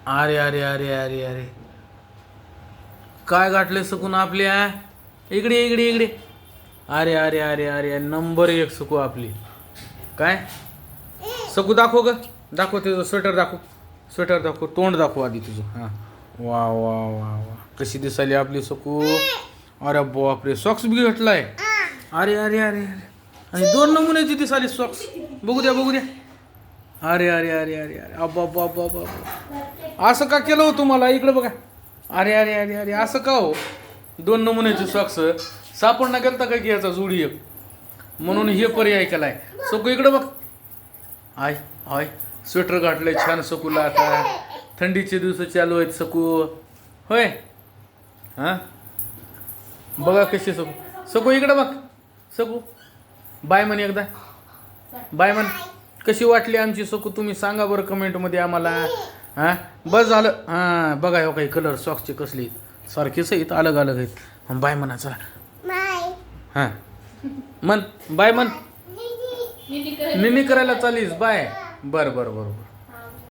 अरे अरे अरे अरे अरे काय गाठले सकून आपल्या इकडे इकडे इकडे. अरे अरे अरे अरे नंबर एक सकू आपली. काय सकू दाखव ग, दाखव तुझं स्वेटर दाखव, स्वेटर दाखव, तोंड दाखव आधी तुझं. हां वा वा वा वा कशी दिसाली आपली सकू. अरे बापरे सॉक्स बी घातलाय. अरे अरे अरे अरे आणि 2 नमुन्याची दिसाली सॉक्स. बघू द्या बघू द्या. अरे अरे अरे अरे अरे अब्बा अब्बा अब्बा अब्बा असं का केलं हो तुम्हाला. इकडं बघा. अरे अरे अरे अरे असं का हो. 2 नमुन्याची सॉक्स सापडणं गेलता काय की याचा जोडी एक म्हणून हे पर्याय केलाय. सकू इकडं बघ. आय आय स्वेटर घातलंय छान सकूला. आता थंडीचे दिवस चालू आहेत सकू. होय हां बघा कशी सकू. सकू इकडं बघ. सकू बाय म्हण एकदा. बाय म्हण. कशी वाटली आमची सकू तुम्ही सांगा बरं कमेंटमध्ये आम्हाला. हां बस झालं. हां बघा हो काही कलर सॉक्सचे कसले सारखेच आहेत अलग अलग आहेत. बाय म्हणा चला. हां म्हण बाय म्हण. निनी करायला चालीस बाय. बरं बरं बरं बरं.